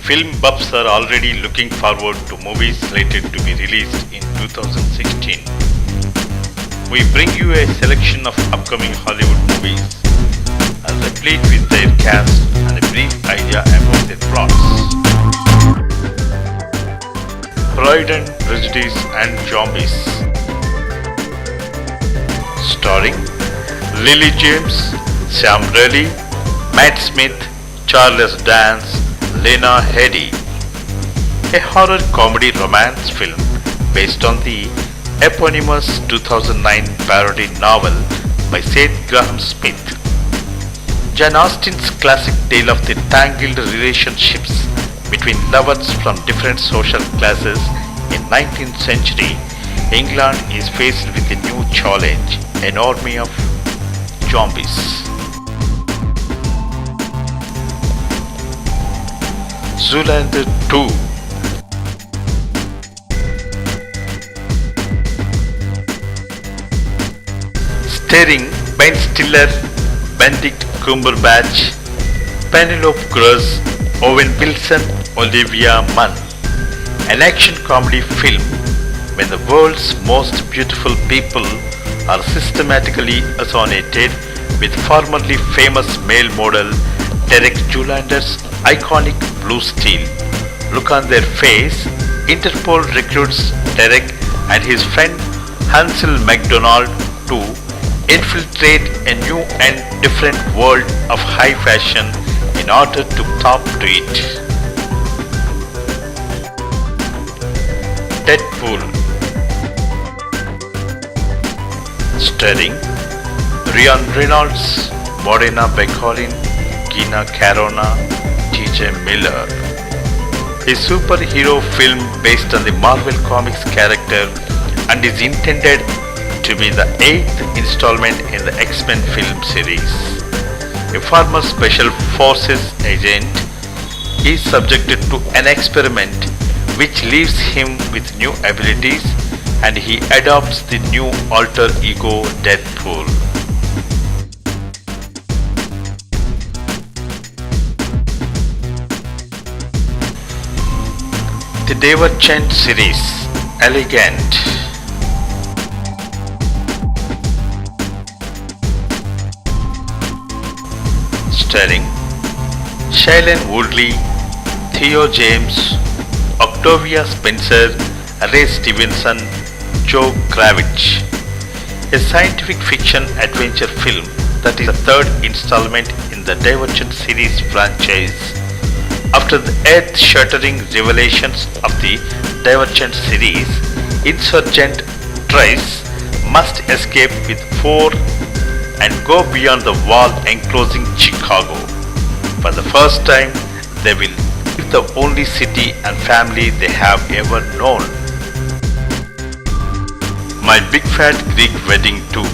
Film buffs are already looking forward to movies slated to be released in 2016. We bring you a selection of upcoming Hollywood movies, replete with their cast and a brief idea about their plots. Pride and Prejudice and Zombies, starring Lily James, Sam Riley, Matt Smith, Charles Dance, Lena Headey. A horror comedy romance film based on the eponymous 2009 parody novel by Seth Graham Smith. Jane Austen's classic tale of the tangled relationships between lovers from different social classes in 19th century England is faced with a new challenge, an army of zombies. Zoolander 2, starring Ben Stiller, Benedict Cumberbatch, Penelope Cruz, Owen Wilson, Olivia Munn. An action comedy film when the world's most beautiful people are systematically assassinated with formerly famous male model Derek Zoolander's iconic blue steel look on their face. Interpol recruits Derek and his friend Hansel MacDonald to infiltrate a new and different world of high fashion in order to top to it. Deadpool, starring Ryan Reynolds, Morena Baccarin, Gina Carano, T.J. Miller. A superhero film based on the Marvel Comics character and is intended to be the 8th installment in the X-Men film series. A former Special Forces agent is subjected to an experiment which leaves him with new abilities, and he adopts the new alter ego Deadpool. The Divergent series, Elegant, starring Shailene Woodley, Theo James, Octavia Spencer, Ray Stevenson, Joe Kravitz. A scientific fiction adventure film that is the third installment in the Divergent series franchise. After the earth-shattering revelations of the Divergent series, insurgent Trice must escape with 4 and go beyond the wall enclosing Chicago. For the first time, they will leave the only city and family they have ever known. My Big Fat Greek Wedding 2,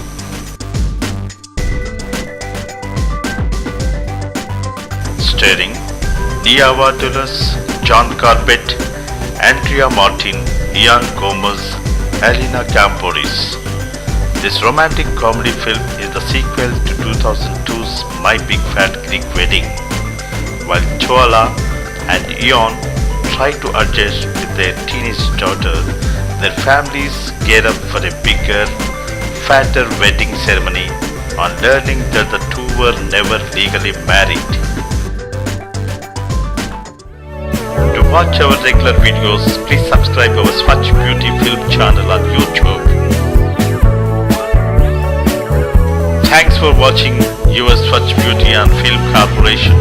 starring Nia Vardalos, John Corbett, Andrea Martin, Ian Gomez, Elena Camporis. This romantic comedy film is the sequel to 2002's My Big Fat Greek Wedding. While Choala and Ian try to adjust with their teenage daughter, their families gear up for a bigger, fatter wedding ceremony on learning that the two were never legally married. To watch our regular videos, please subscribe our Swatch Beauty Film channel on YouTube. Thanks for watching your Swatch Beauty and Film Corporation.